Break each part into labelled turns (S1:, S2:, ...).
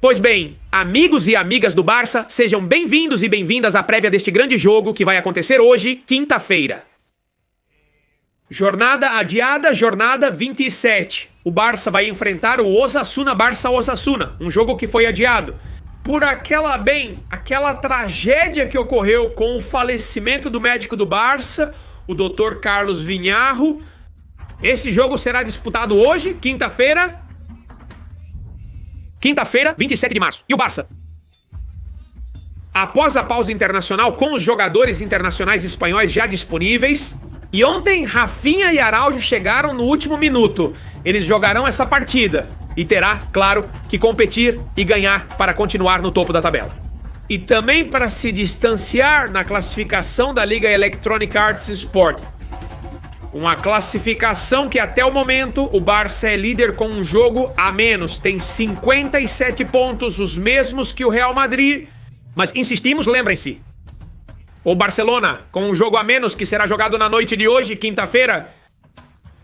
S1: Pois bem, amigos e amigas do Barça, sejam bem-vindos e bem-vindas à prévia deste grande jogo que vai acontecer hoje, quinta-feira. Jornada adiada, jornada 27. O Barça vai enfrentar o Osasuna Barça-Osasuna, um jogo que foi adiado por aquela tragédia que ocorreu com o falecimento do médico do Barça, o Dr. Carlos Vinharro. Este jogo será disputado hoje, quinta-feira, 27 de março. E o Barça, após a pausa internacional, com os jogadores internacionais espanhóis já disponíveis, e ontem Rafinha e Araújo chegaram no último minuto. Eles jogarão essa partida e terá, claro, que competir e ganhar para continuar no topo da tabela. E também para se distanciar na classificação da Liga Electronic Arts Sport. Uma classificação que até o momento o Barça é líder com um jogo a menos. Tem 57 pontos, os mesmos que o Real Madrid. Mas insistimos, lembrem-se. O Barcelona com um jogo a menos que será jogado na noite de hoje, quinta-feira,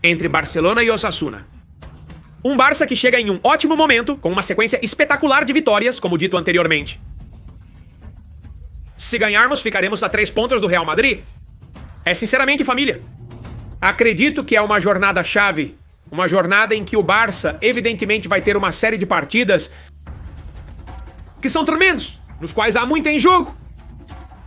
S1: entre Barcelona e Osasuna. Um Barça que chega em um ótimo momento, com uma sequência espetacular de vitórias, como dito anteriormente. Se ganharmos, ficaremos a 3 pontos do Real Madrid. É sinceramente, família, acredito que é uma jornada chave, uma jornada em que o Barça evidentemente vai ter uma série de partidas que são tremendos, nos quais há muito em jogo.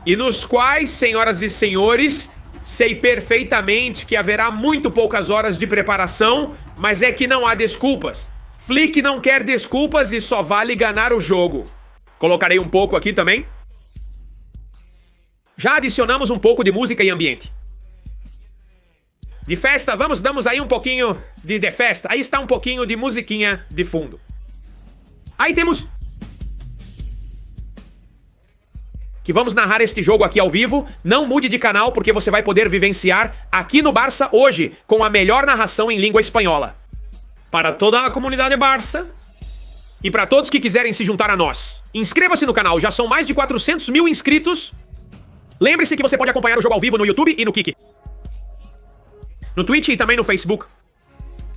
S1: E nos quais, senhoras e senhores, sei perfeitamente que haverá muito poucas horas de preparação, mas é que não há desculpas. Flick não quer desculpas e só vale ganhar o jogo. Colocarei um pouco aqui também. Já adicionamos um pouco de música e ambiente. De festa, damos aí um pouquinho de festa. Aí está um pouquinho de musiquinha de fundo. Aí temos que vamos narrar este jogo aqui ao vivo. Não mude de canal porque você vai poder vivenciar aqui no Barça hoje com a melhor narração em língua espanhola. Para toda a comunidade Barça e para todos que quiserem se juntar a nós, inscreva-se no canal, já são mais de 400 mil inscritos. Lembre-se que você pode acompanhar o jogo ao vivo no YouTube e no Kik, no Twitch e também no Facebook.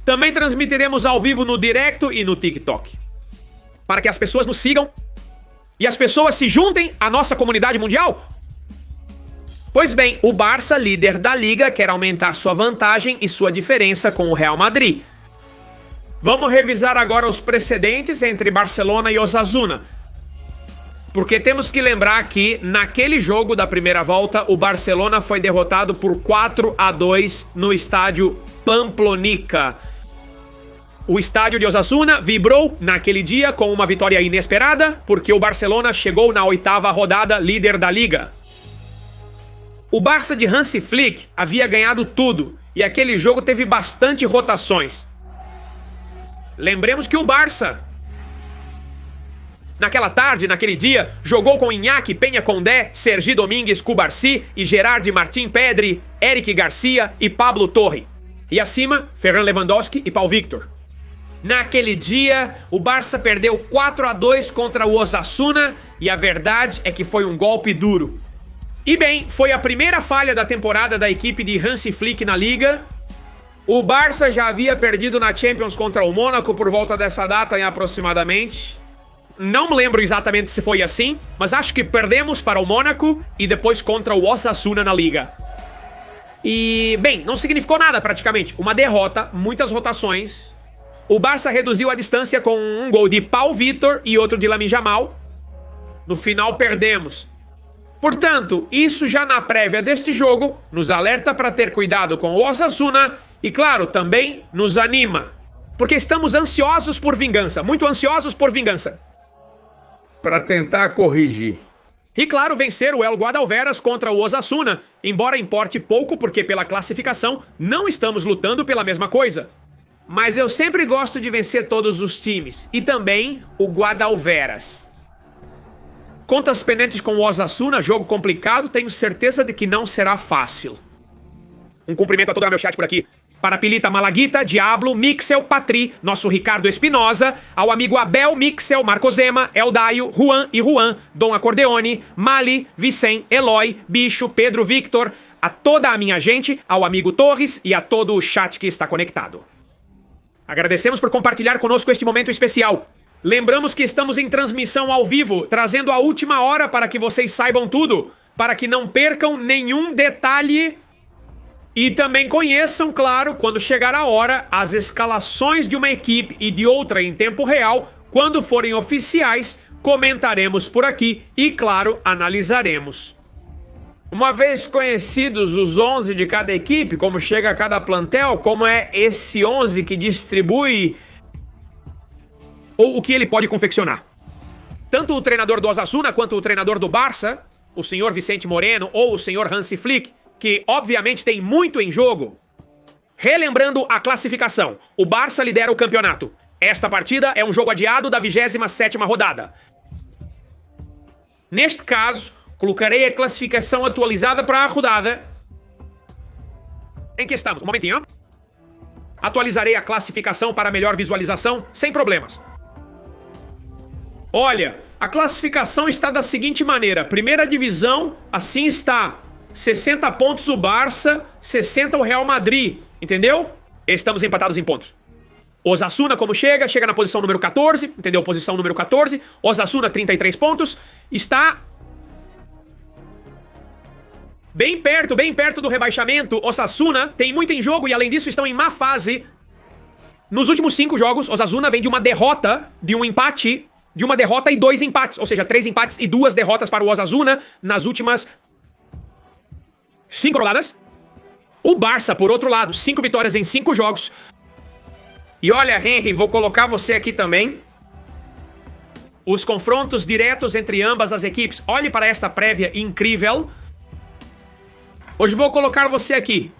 S1: Também transmitiremos ao vivo no Directo e no TikTok, para que as pessoas nos sigam e as pessoas se juntem à nossa comunidade mundial? Pois bem, o Barça, líder da Liga, quer aumentar sua vantagem e sua diferença com o Real Madrid. Vamos revisar agora os precedentes entre Barcelona e Osasuna. Porque temos que lembrar que, naquele jogo da primeira volta, o Barcelona foi derrotado por 4-2 no estádio Pamplónica. O estádio de Osasuna vibrou naquele dia com uma vitória inesperada, porque o Barcelona chegou na 8ª rodada líder da Liga. O Barça de Hansi Flick havia ganhado tudo, e aquele jogo teve bastante rotações. Lembremos que o Barça, naquela tarde, naquele dia, jogou com Iñaki Peña Condé, Sergi Domínguez Cubarsí e Gerard Martín Pedri, Eric Garcia e Pablo Torre. E acima, Ferran Lewandowski e Paul Victor. Naquele dia, o Barça perdeu 4-2 contra o Osasuna e a verdade é que foi um golpe duro. E bem, foi a primeira falha da temporada da equipe de Hansi Flick na Liga. O Barça já havia perdido na Champions contra o Mônaco por volta dessa data aproximadamente. Não me lembro exatamente se foi assim, mas acho que perdemos para o Mônaco e depois contra o Osasuna na Liga. E, bem, não significou nada praticamente. Uma derrota, muitas rotações. O Barça reduziu a distância com um gol de Paul Victor e outro de Lamine Yamal. No final perdemos. Portanto, isso já na prévia deste jogo nos alerta para ter cuidado com o Osasuna e, claro, também nos anima. Porque estamos ansiosos por vingança, muito ansiosos por vingança.
S2: Para tentar corrigir.
S1: E, claro, vencer o El Guadalveras contra o Osasuna, embora importe pouco porque pela classificação não estamos lutando pela mesma coisa. Mas eu sempre gosto de vencer todos os times, e também o Guadalveras. Contas pendentes com o Osasuna, jogo complicado, tenho certeza de que não será fácil. Um cumprimento a todo o meu chat por aqui. Para Pilita Malaguita, Diablo, Mixel, Patri, nosso Ricardo Espinosa, ao amigo Abel, Mixel, Marcosema, Eldaio, Juan e Juan, Dom Acordeone, Mali, Vicen, Eloy, Bicho, Pedro Victor, a toda a minha gente, ao amigo Torres e a todo o chat que está conectado. Agradecemos por compartilhar conosco este momento especial. Lembramos que estamos em transmissão ao vivo, trazendo a última hora para que vocês saibam tudo, para que não percam nenhum detalhe e também conheçam, claro, quando chegar a hora, as escalações de uma equipe e de outra em tempo real. Quando forem oficiais, comentaremos por aqui e, claro, analisaremos. Uma vez conhecidos os 11 de cada equipe, como chega a cada plantel, como é esse 11 que distribui ou o que ele pode confeccionar. Tanto o treinador do Osasuna quanto o treinador do Barça, o senhor Vicente Moreno ou o senhor Hansi Flick, que obviamente tem muito em jogo. Relembrando a classificação, o Barça lidera o campeonato. Esta partida é um jogo adiado da 27ª rodada. Neste caso, colocarei a classificação atualizada para a rodada em que estamos. Um momentinho. Atualizarei a classificação para melhor visualização, sem problemas. Olha, a classificação está da seguinte maneira. Primeira divisão, assim está. 60 pontos o Barça, 60 o Real Madrid. Entendeu? Estamos empatados em pontos. Osasuna, como chega na posição número 14. Entendeu? Posição número 14. Osasuna, 33 pontos. Está bem perto do rebaixamento. Osasuna tem muito em jogo e, além disso, estão em má fase. Nos últimos 5 jogos, Osasuna vem de uma derrota, de um empate, de uma derrota e 2 empates. Ou seja, 3 empates e 2 derrotas para o Osasuna nas últimas 5 rodadas. O Barça, por outro lado, 5 vitórias em 5 jogos. E olha, Henry, vou colocar você aqui também. Os confrontos diretos entre ambas as equipes. Olhe para esta prévia incrível. Hoje vou colocar você aqui.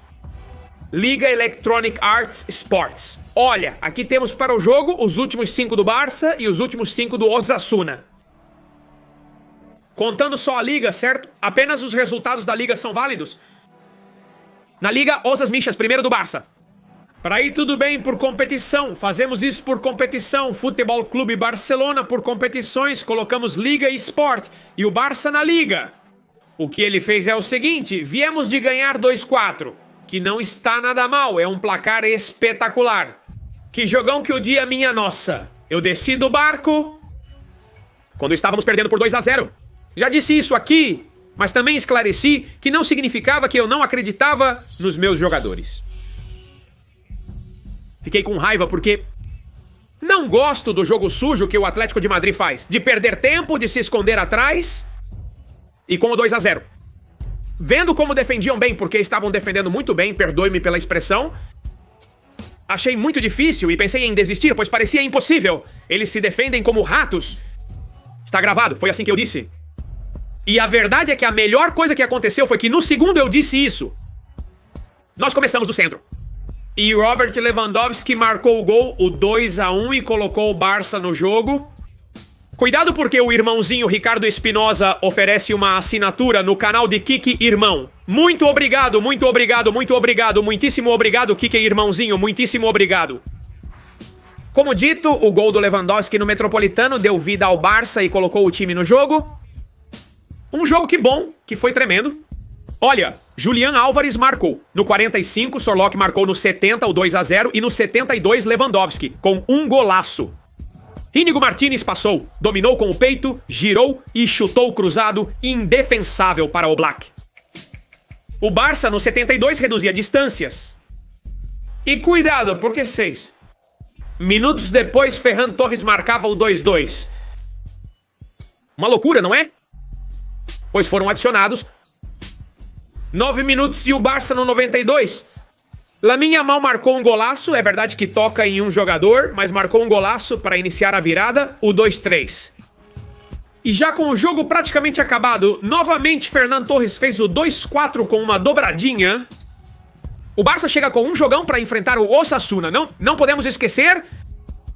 S1: Liga Electronic Arts Sports. Olha, aqui temos para o jogo os últimos 5 do Barça e os últimos 5 do Osasuna. Contando só a Liga, certo? Apenas os resultados da Liga são válidos. Na Liga, Osas Michas, primeiro do Barça. Para ir tudo bem por competição, fazemos isso por competição. Futebol Clube Barcelona por competições, colocamos Liga e Sport. E o Barça na Liga. O que ele fez é o seguinte, viemos de ganhar 2-4, que não está nada mal, é um placar espetacular. Que jogão que o dia minha nossa. Eu desci do barco quando estávamos perdendo por 2-0. Já disse isso aqui, mas também esclareci que não significava que eu não acreditava nos meus jogadores. Fiquei com raiva porque não gosto do jogo sujo que o Atlético de Madrid faz. De perder tempo, de se esconder atrás e com o 2-0. Vendo como defendiam bem, porque estavam defendendo muito bem, perdoe-me pela expressão, achei muito difícil e pensei em desistir, pois parecia impossível. Eles se defendem como ratos. Está gravado, foi assim que eu disse. E a verdade é que a melhor coisa que aconteceu foi que no segundo eu disse isso. Nós começamos do centro. E Robert Lewandowski marcou o gol, o 2-1, e colocou o Barça no jogo. Cuidado porque o irmãozinho Ricardo Espinosa oferece uma assinatura no canal de Kiki Irmão. Muito obrigado, muito obrigado, muito obrigado, muitíssimo obrigado, Kiki Irmãozinho, muitíssimo obrigado. Como dito, o gol do Lewandowski no Metropolitano deu vida ao Barça e colocou o time no jogo. Um jogo que bom, que foi tremendo. Olha, Julián Álvares marcou. No 45, Sorlock marcou no 70 o 2-0 e no 72 Lewandowski, com um golaço. Íñigo Martínez passou, dominou com o peito, girou e chutou cruzado, indefensável para o Black. O Barça no 72 reduzia distâncias. E cuidado, porque 6 minutos depois Ferran Torres marcava o 2-2. Uma loucura, não é? Pois foram adicionados 9 minutos e o Barça no 92. Lamine Yamal marcou um golaço, é verdade que toca em um jogador, mas marcou um golaço para iniciar a virada, o 2-3. E já com o jogo praticamente acabado, novamente Ferran Torres fez o 2-4 com uma dobradinha. O Barça chega com um jogão para enfrentar o Osasuna, não podemos esquecer.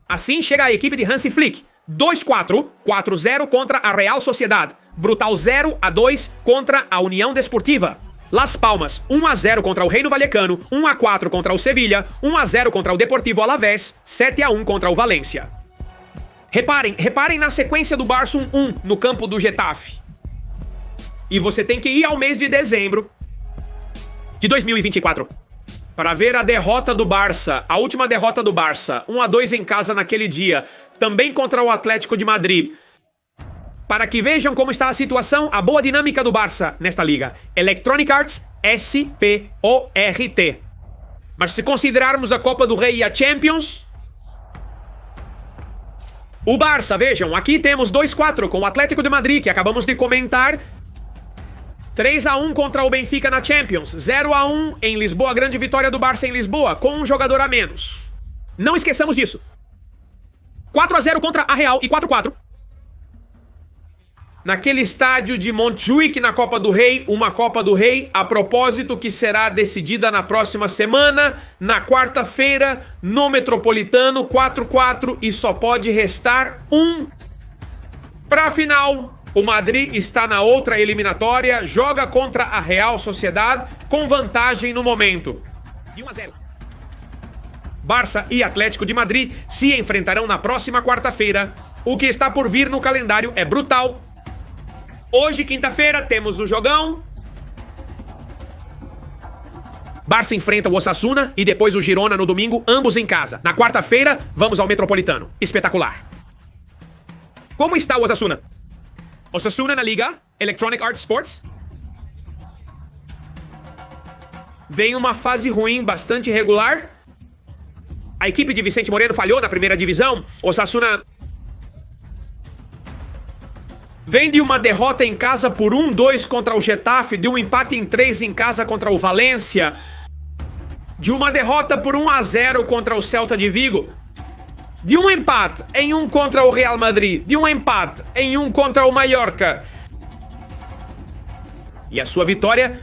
S1: Assim chega a equipe de Hansi Flick. 2-4, 4-0 contra a Real Sociedad. Brutal 0-2 contra a União Desportiva. Las Palmas, 1-0 contra o Reino Vallecano, 1-4 contra o Sevilla, 1-0 contra o Deportivo Alavés, 7-1 contra o Valência. Reparem na sequência do Barça 1-1 no campo do Getafe. E você tem que ir ao mês de dezembro de 2024 para ver a derrota do Barça, a última derrota do Barça, 1-2 em casa naquele dia. também contra o Atlético de Madrid. Para que vejam como está a situação, a boa dinâmica do Barça nesta liga. Electronic Arts, S-P-O-R-T. Mas se considerarmos a Copa do Rei e a Champions... O Barça, vejam, aqui temos 2-4 com o Atlético de Madrid, que acabamos de comentar. 3-1 contra o Benfica na Champions. 0-1 em Lisboa, grande vitória do Barça em Lisboa, com um jogador a menos. Não esqueçamos disso. 4-0 contra a Real e 4-4. Naquele estádio de Montjuic na Copa do Rei, uma Copa do Rei, a propósito, que será decidida na próxima semana, na quarta-feira, no Metropolitano, 4-4, e só pode restar um para a final. O Madrid está na outra eliminatória, joga contra a Real Sociedad, com vantagem no momento. De 1-0. Barça e Atlético de Madrid se enfrentarão na próxima quarta-feira. O que está por vir no calendário é brutal. Hoje, quinta-feira, temos o jogão. Barça enfrenta o Osasuna e depois o Girona no domingo, ambos em casa. Na quarta-feira, vamos ao Metropolitano. Espetacular. Como está o Osasuna? Osasuna na Liga Electronic Arts Sports. Vem uma fase ruim, bastante irregular. A equipe de Vicente Moreno falhou na primeira divisão. Osasuna vem de uma derrota em casa por 1-2 contra o Getafe, de um empate em 3 em casa contra o Valência, de uma derrota por 1-0 contra o Celta de Vigo, de um empate em 1 contra o Real Madrid, de um empate em 1 contra o Mallorca. E a sua vitória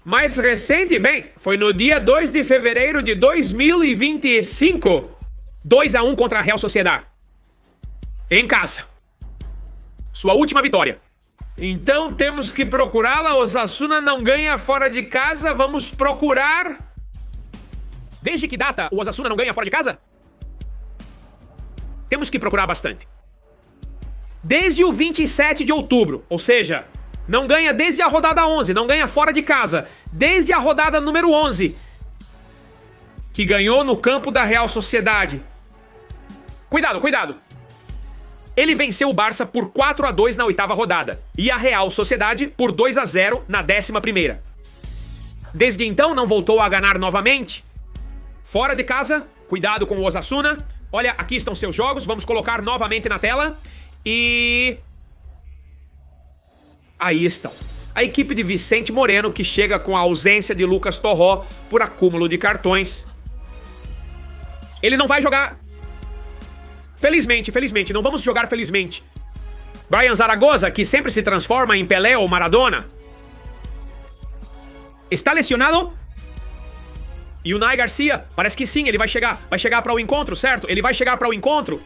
S1: mais recente, bem, foi no dia 2 de fevereiro de 2025. 2-1 contra a Real Sociedad. Em casa. Sua última vitória. Então temos que procurá-la. Osasuna não ganha fora de casa. Vamos procurar. Desde que data o Osasuna não ganha fora de casa? Temos que procurar bastante. Desde o 27 de outubro. Ou seja, não ganha desde a rodada 11. Não ganha fora de casa. Desde a rodada número 11. Que ganhou no campo da Real Sociedade. Cuidado, cuidado. Ele venceu o Barça por 4-2 na 8ª rodada e a Real Sociedade por 2-0 na 11ª. Desde então não voltou a ganhar novamente. Fora de casa, cuidado com o Osasuna. Olha, aqui estão seus jogos, vamos colocar novamente na tela. E... aí estão. A equipe de Vicente Moreno, que chega com a ausência de Lucas Torró por acúmulo de cartões. Ele não vai jogar... Felizmente, não vamos jogar felizmente. Brian Zaragoza, que sempre se transforma em Pelé ou Maradona. Está lesionado? E o Unai Garcia, parece que sim, ele vai chegar para o encontro, certo? Ele vai chegar para o encontro.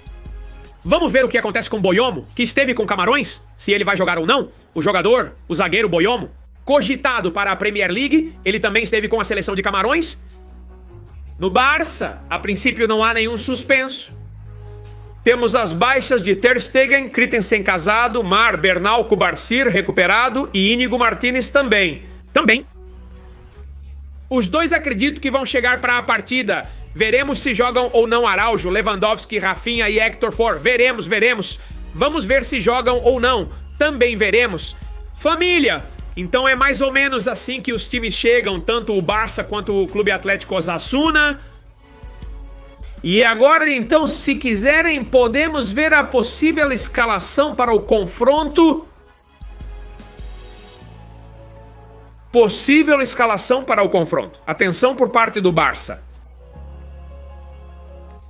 S1: Vamos ver o que acontece com o Boyomo, que esteve com Camarões, se ele vai jogar ou não. O jogador, o zagueiro Boyomo, cogitado para a Premier League, ele também esteve com a seleção de Camarões. No Barça, a princípio não há nenhum suspenso. Temos as baixas de Ter Stegen, Christensen casado, Mar, Bernal, Kubarsir recuperado e Íñigo Martínez também. Os dois acredito que vão chegar para a partida. Veremos se jogam ou não Araujo, Lewandowski, Rafinha e Hector Ford. Veremos. Vamos ver se jogam ou não. Também veremos. Família. Então é mais ou menos assim que os times chegam, tanto o Barça quanto o Clube Atlético Osasuna. E agora, então, se quiserem, podemos ver a possível escalação para o confronto. Possível escalação para o confronto. Atenção por parte do Barça.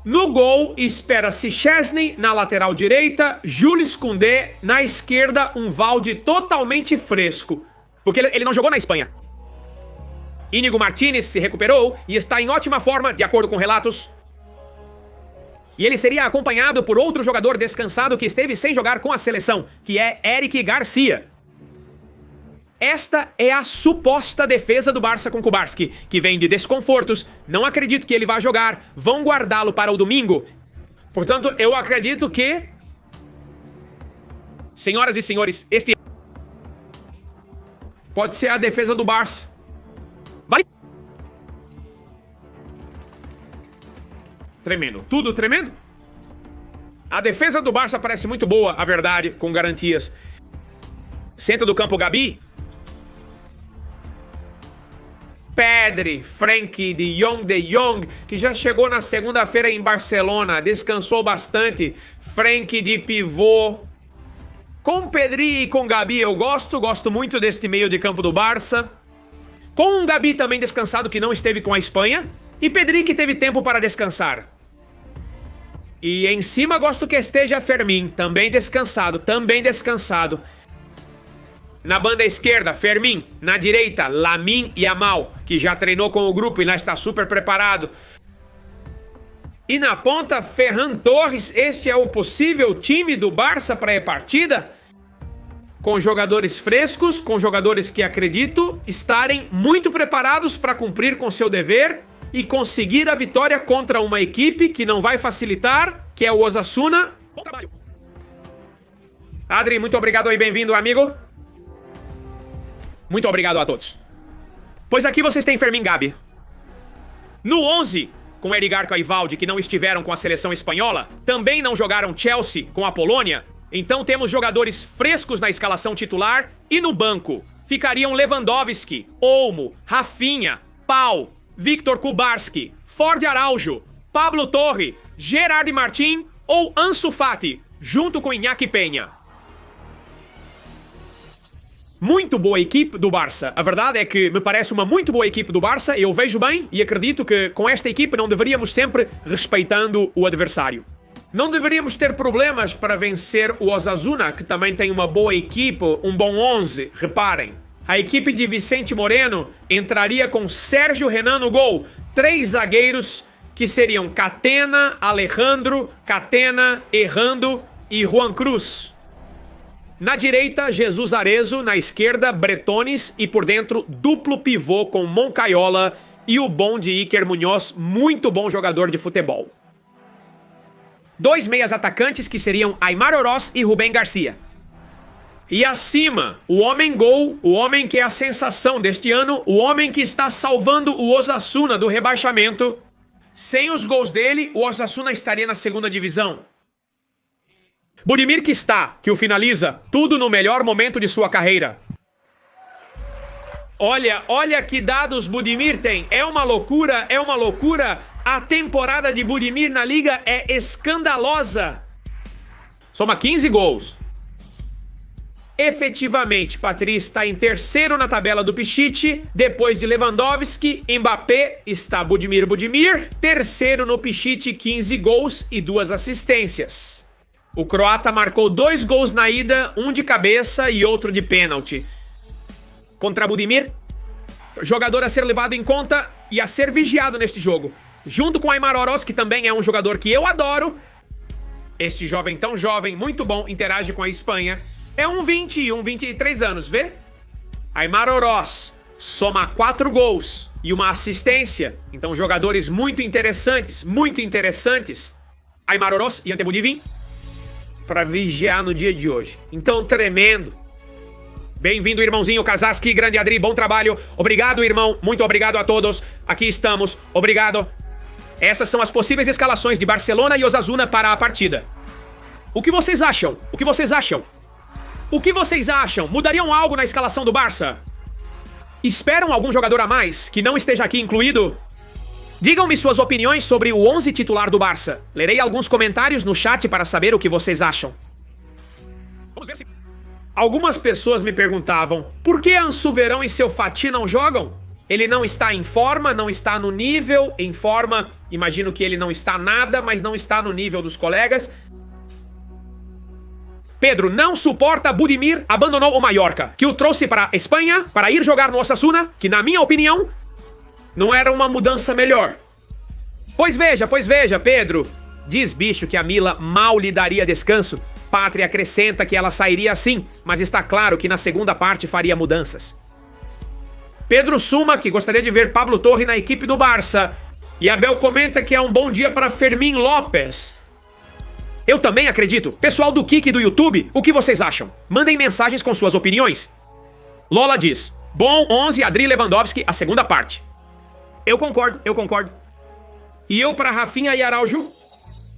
S1: No gol, espera-se Chesney, na lateral direita, Jules Koundé, na esquerda, um Valde totalmente fresco. Porque ele não jogou na Espanha. Íñigo Martínez se recuperou e está em ótima forma, de acordo com relatos. E ele seria acompanhado por outro jogador descansado que esteve sem jogar com a seleção, que é Eric Garcia. Esta é a suposta defesa do Barça com Kubarski, que vem de desconfortos. Não acredito que ele vá jogar. Vão guardá-lo para o domingo. Portanto, eu acredito que... senhoras e senhores, este pode ser a defesa do Barça. Vale... tremendo. Tudo tremendo? A defesa do Barça parece muito boa, a verdade, com garantias. Centro do campo, Gabi. Pedri, Frenkie de Jong, que já chegou na segunda-feira em Barcelona, descansou bastante. Frenkie de pivô. Com Pedri e com Gabi eu gosto muito deste meio de campo do Barça. Com um Gabi também descansado que não esteve com a Espanha. E Pedri que teve tempo para descansar. E em cima gosto que esteja Fermín, também descansado. Na banda esquerda, Fermín. Na direita, Lamine Yamal, que já treinou com o grupo e lá está super preparado. E na ponta, Ferran Torres. Este é o possível time do Barça para a partida. Com jogadores frescos, com jogadores que acredito estarem muito preparados para cumprir com seu dever e conseguir a vitória contra uma equipe que não vai facilitar, que é o Osasuna. Bom trabalho. Adri, muito obrigado e bem-vindo, amigo. Muito obrigado a todos. Pois aqui vocês têm Fermín, Gabi. No 11, com Edgar Caivaldi, que não estiveram com a seleção espanhola, também não jogaram Chelsea com a Polônia, então temos jogadores frescos na escalação titular e no banco ficariam Lewandowski, Olmo, Rafinha, Pau, Victor Kubarski, Ford Araujo, Pablo Torre, Gerard Martin ou Ansu Fati, junto com Iñaki Peña. Muito boa equipe do Barça. A verdade é que me parece uma muito boa equipe do Barça. Eu vejo bem e acredito que com esta equipe não deveríamos sempre respeitando o adversário. Não deveríamos ter problemas para vencer o Osasuna, que também tem uma boa equipe, um bom 11, reparem. A equipe de Vicente Moreno entraria com Sérgio Renan no gol. 3 zagueiros que seriam Catena, Alejandro, Catena, Errando e Juan Cruz. Na direita, Jesus Arezzo, na esquerda, Bretones e por dentro, duplo pivô com Moncayola e o bom de Iker Muñoz, muito bom jogador de futebol. 2 meias atacantes que seriam Aimar Oroz e Rubén Garcia. E acima, o homem-gol, o homem que é a sensação deste ano, o homem que está salvando o Osasuna do rebaixamento. Sem os gols dele, o Osasuna estaria na segunda divisão. Budimir que o finaliza, tudo no melhor momento de sua carreira. Olha que dados Budimir tem. É uma loucura. A temporada de Budimir na Liga é escandalosa. Soma 15 gols. Efetivamente, Patrice está em terceiro na tabela do Pichichi. Depois de Lewandowski, Mbappé está Budimir. Terceiro no Pichichi, 15 gols e 2 assistências. O croata marcou 2 gols na ida, um de cabeça e outro de pênalti. Contra Budimir, jogador a ser levado em conta e a ser vigiado neste jogo. Junto com Aimar Oroz, que também é um jogador que eu adoro. Este jovem tão jovem, muito bom, interage com a Espanha. É um 23 anos, vê? Aimar Oroz soma 4 gols e uma assistência. Então jogadores muito interessantes. Aimar Oroz e Antebudivin para vigiar no dia de hoje. Então, tremendo. Bem-vindo, irmãozinho Kazaski, grande Adri, bom trabalho. Obrigado, irmão, muito obrigado a todos. Aqui estamos, obrigado. Essas são as possíveis escalações de Barcelona e Osasuna para a partida. O que vocês acham? Mudariam algo na escalação do Barça? Esperam algum jogador a mais que não esteja aqui incluído? Digam-me suas opiniões sobre o 11 titular do Barça. Lerei alguns comentários no chat para saber o que vocês acham. Vamos ver se... Algumas pessoas me perguntavam, por que Ansu Verão e seu Fati não jogam? Ele não está em forma, não está no nível, em forma, imagino que ele não está nada, mas não está no nível dos colegas. Pedro não suporta Budimir, abandonou o Mallorca, que o trouxe para a Espanha para ir jogar no Osasuna, que na minha opinião não era uma mudança melhor. Pois veja, Pedro. Diz bicho que a Mila mal lhe daria descanso. Pátria acrescenta que ela sairia assim, mas está claro que na segunda parte faria mudanças. Pedro Suma, que gostaria de ver Pablo Torre na equipe do Barça. E Abel comenta que é um bom dia para Fermín López. Eu também acredito. Pessoal do Kik e do YouTube, o que vocês acham? Mandem mensagens com suas opiniões. Lola diz, bom 11, Adri Lewandowski, a segunda parte. Eu concordo. E eu para Rafinha e Araujo?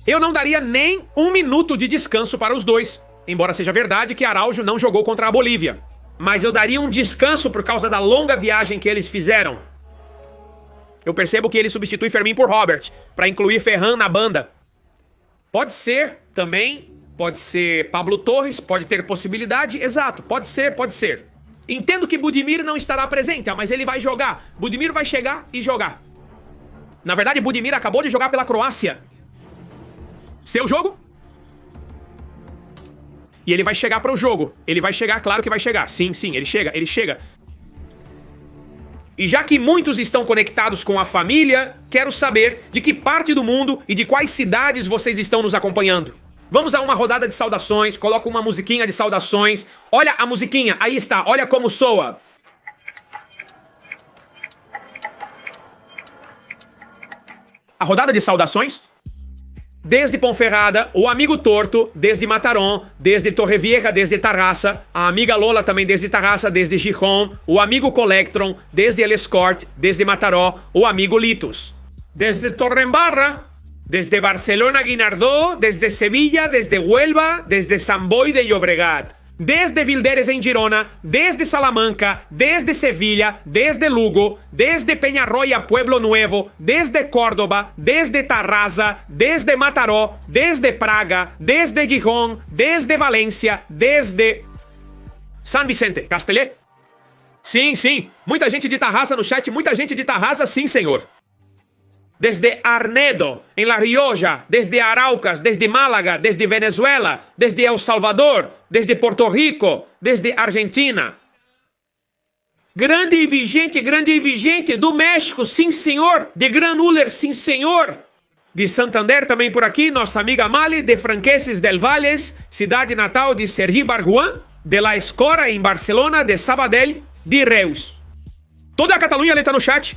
S1: Eu não daria nem 1 minuto de descanso para os dois. Embora seja verdade que Araújo não jogou contra a Bolívia. Mas eu daria um descanso por causa da longa viagem que eles fizeram. Eu percebo que ele substitui Fermin por Robert, para incluir Ferran na banda. Pode ser também, pode ser Pablo Torres, pode ter possibilidade, exato, pode ser, pode ser. Entendo que Budimir não estará presente, mas ele vai jogar. Budimir vai chegar e jogar. Na verdade, Budimir acabou de jogar pela Croácia. Seu jogo? E ele vai chegar para o jogo. Ele vai chegar, claro que vai chegar. Sim, sim, ele chega, ele chega. E já que muitos estão conectados com a família, quero saber de que parte do mundo e de quais cidades vocês estão nos acompanhando. Vamos a uma rodada de saudações, coloco uma musiquinha de saudações. Olha a musiquinha, aí está, olha como soa. A rodada de saudações. Desde Ponferrada, o amigo Torto, desde Mataró, desde Torrevieja, desde Tarrasa, a amiga Lola também desde Tarrasa, desde Gijón, o amigo Colectron, desde El Escort, desde Mataró, o amigo Litus. Desde Torrembarra, desde Barcelona Guinardó, desde Sevilla, desde Huelva, desde Sant Boi de Llobregat. Desde Vilderes en Girona, desde Salamanca, desde Sevilla, desde Lugo, desde Peñarroya Pueblo Nuevo, desde Córdoba, desde Tarrasa, desde Mataró, desde Praga, desde Gijón, desde Valência, desde San Vicente, Castellet. Sim, sim, muita gente de Tarrasa no chat, muita gente de Tarrasa, sim, senhor. Desde Arnedo, en La Rioja, desde Araucas, desde Málaga, desde Venezuela, desde El Salvador, desde Porto Rico, desde Argentina. Grande e vigente, do México, sim senhor, de Granuller, sim senhor. De Santander também por aqui, nossa amiga Mali, de Franqueses del Valles, cidade natal de Sergi Barjuan, de La Escora em Barcelona, de Sabadell, de Reus. Toda a Catalunha ali tá no chat.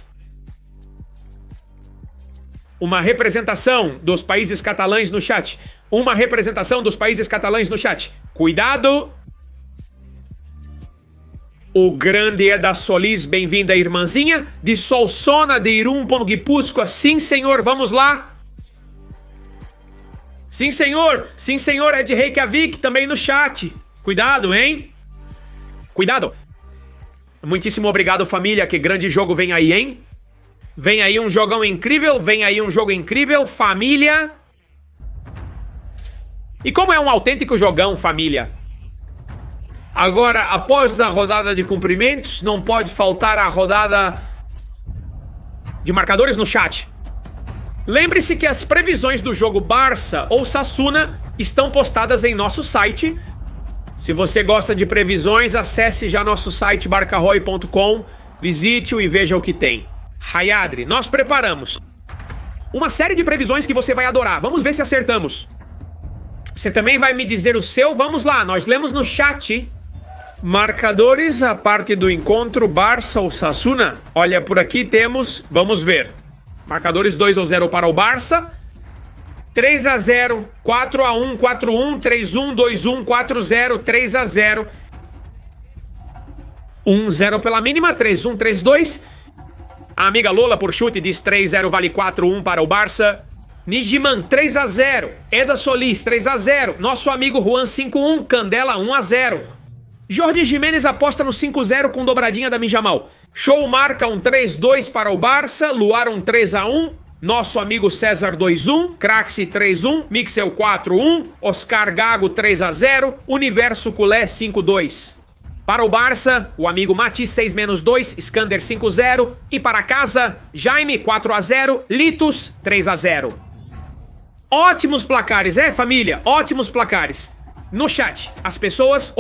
S1: Uma representação dos países catalães no chat. Uma representação dos países catalães no chat. Cuidado. O grande é da Solis, bem-vinda, irmãzinha. De Solsona, de Irum, Guipúzcoa. Sim, senhor, vamos lá. Sim, senhor, é de Reykjavik, também no chat. Cuidado, hein? Cuidado. Muitíssimo obrigado, família. Que grande jogo vem aí, hein? Vem aí um jogão incrível, vem aí um jogo incrível, família. E como é um autêntico jogão, família? Agora, após a rodada de cumprimentos, não pode faltar a rodada de marcadores no chat. Lembre-se que as previsões do jogo Barça ou Sasuna estão postadas em nosso site. Se você gosta de previsões, acesse já nosso site barcarroy.com, visite-o e veja o que tem. Hayadri, nós preparamos uma série de previsões que você vai adorar. Vamos ver se acertamos. Você também vai me dizer o seu? Vamos lá, nós lemos no chat. Marcadores, a parte do encontro Barça ou Sasuna. Olha, por aqui temos, vamos ver. Marcadores 2-0 para o Barça. 3-0, 4-1, 4-1, 3-1, 2-1, 4-0, 3-0. 1-0 pela mínima, 3-1, 3-2. A amiga Lola por chute diz 3-0 vale 4-1 para o Barça. Nijiman 3-0. Eda Solis 3-0. Nosso amigo Juan 5-1. Candela 1-0. Jorge Jimenez aposta no 5-0 com dobradinha da Mijamal. Show marca um 3-2 para o Barça. Luar um 3-1. Nosso amigo César 2-1. Craxi 3-1. Mixel 4-1. Oscar Gago 3-0. Universo Culé 5-2. Para o Barça, o amigo Mati 6-2, Skander 5-0. E para casa, Jaime 4-0, Litus 3-0. Ótimos placares, família? Ótimos placares. No chat, as pessoas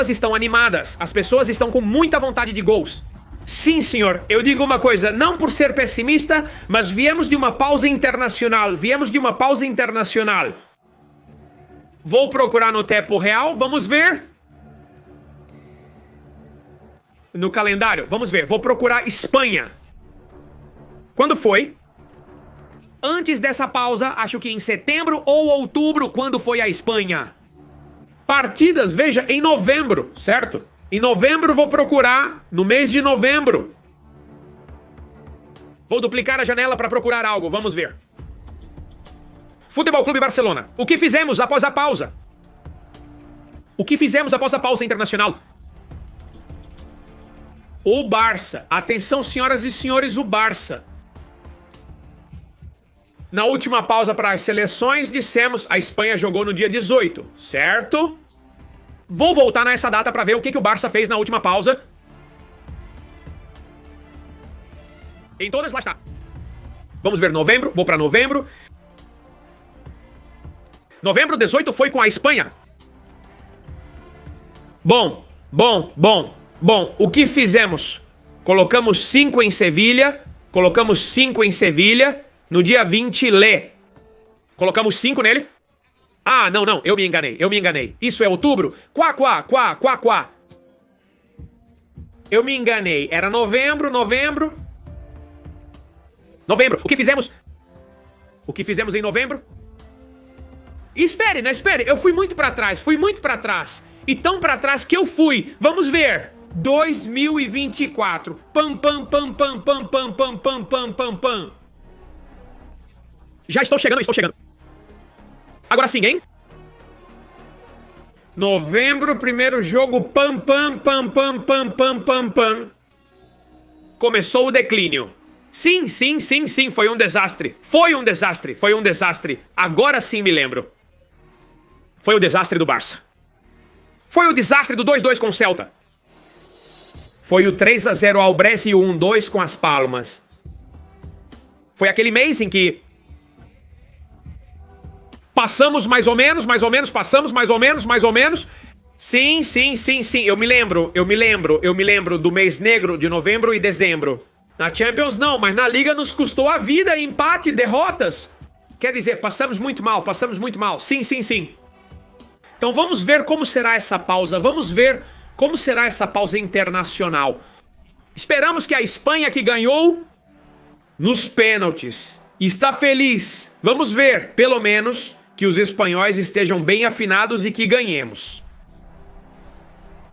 S1: estão animadas. As pessoas estão com muita vontade de gols. Sim, senhor, eu digo uma coisa, não por ser pessimista, mas viemos de uma pausa internacional. Vou procurar no tempo real, vamos ver. No calendário, vamos ver, vou procurar Espanha. Quando foi? Antes dessa pausa, acho que em setembro ou outubro, quando foi a Espanha. Partidas, veja, em novembro, certo? Em novembro vou procurar, no mês de novembro. Vou duplicar a janela para procurar algo, vamos ver. Futebol Clube Barcelona. O que fizemos após a pausa? O que fizemos após a pausa internacional? O Barça. Atenção, senhoras e senhores, o Barça. Na última pausa para as seleções, dissemos a Espanha jogou no dia 18, certo? Vou voltar nessa data para ver o que o Barça fez na última pausa. Em todas, lá está. Vamos ver novembro, vou para novembro. Novembro 18 foi com a Espanha. Bom, o que fizemos? Colocamos 5 em Sevilha, no dia 20, colocamos 5 nele. Ah, não, eu me enganei. Isso é outubro? Quá. Eu me enganei, era novembro. O que fizemos? O que fizemos em novembro? Espere, eu fui muito pra trás. E tão pra trás que eu fui. Vamos ver. 2024. Pam. Já estou chegando. Agora sim, hein? Novembro, primeiro jogo. Pam. Começou o declínio. Sim, foi um desastre. Agora sim me lembro. Foi o desastre do Barça. Foi o desastre do 2-2 com o Celta. Foi o 3-0 ao Brest e o 1-2 com as Palmas. Foi aquele mês em que passamos mais ou menos. Sim. Eu me lembro do mês negro de novembro e dezembro. Na Champions não, mas na Liga nos custou a vida, empate, derrotas. Quer dizer, passamos muito mal. Sim. Então vamos ver como será essa pausa. Internacional. Esperamos que a Espanha, que ganhou nos pênaltis, está feliz. Vamos ver, pelo menos, que os espanhóis estejam bem afinados e que ganhemos.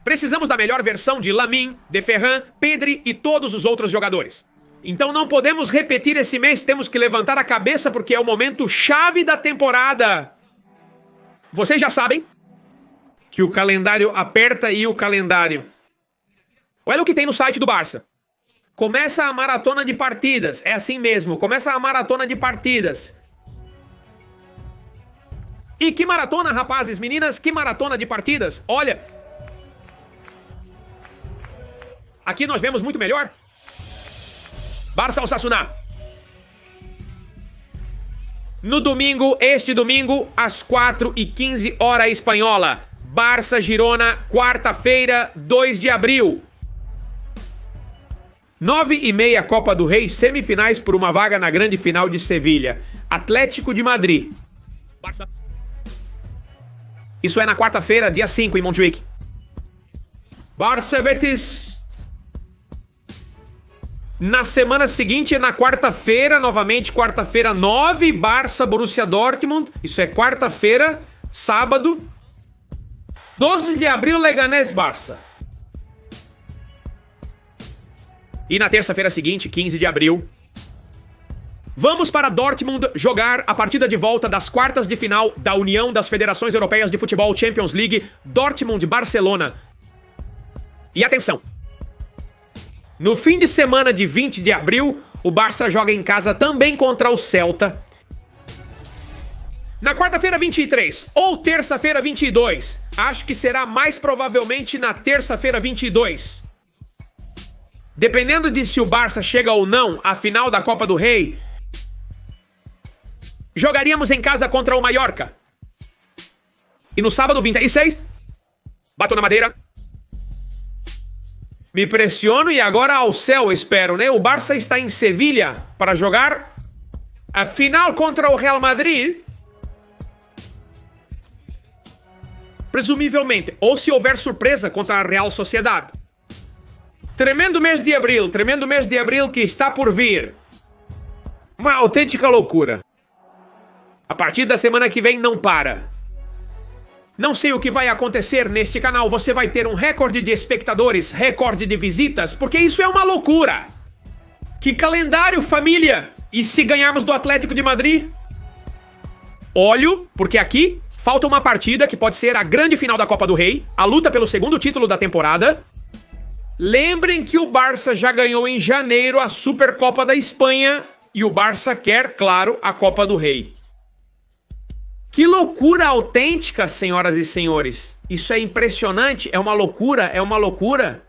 S1: Precisamos da melhor versão de Lamine, de Ferran, Pedri e todos os outros jogadores. Então não podemos repetir esse mês, temos que levantar a cabeça porque é o momento chave da temporada. Vocês já sabem que o calendário aperta e o calendário. Olha o que tem no site do Barça. Começa a maratona de partidas. É assim mesmo, começa a maratona de partidas. E que maratona, rapazes, meninas, que maratona de partidas. Olha. Aqui nós vemos muito melhor. Barça Osasuna. No domingo, este domingo, às 4h15, hora espanhola. Barça Girona, quarta-feira, 2 de abril. 9h30, Copa do Rei, semifinais por uma vaga na grande final de Sevilha. Atlético de Madrid. Barça. Isso é na quarta-feira, dia 5, em Montjuic. Barça Betis. Na semana seguinte, na quarta-feira, novamente, quarta-feira 9, Barça Borussia Dortmund. Isso é quarta-feira, sábado. 12 de abril, Leganés Barça. E na terça-feira seguinte, 15 de abril, vamos para Dortmund jogar a partida de volta das quartas de final da União das Federações Europeias de Futebol Champions League, Dortmund-Barcelona. E atenção! No fim de semana de 20 de abril, o Barça joga em casa também contra o Celta. Na quarta-feira 23 ou terça-feira 22, acho que será mais provavelmente na terça-feira 22. Dependendo de se o Barça chega ou não à final da Copa do Rei, jogaríamos em casa contra o Mallorca. E no sábado 26, bato na madeira, me pressiono e agora ao céu espero, né? O Barça está em Sevilha para jogar a final contra o Real Madrid. Presumivelmente, ou se houver surpresa contra a Real Sociedade. Tremendo mês de abril que está por vir. Uma autêntica loucura. A partir da semana que vem não para. Não sei o que vai acontecer neste canal, você vai ter um recorde de espectadores, recorde de visitas, porque isso é uma loucura. Que calendário, família! E se ganharmos do Atlético de Madrid? Olho, porque aqui falta uma partida que pode ser a grande final da Copa do Rei, a luta pelo segundo título da temporada. Lembrem que o Barça já ganhou em janeiro a Supercopa da Espanha e o Barça quer, claro, a Copa do Rei. Que loucura autêntica, senhoras e senhores. Isso é impressionante, é uma loucura, é uma loucura.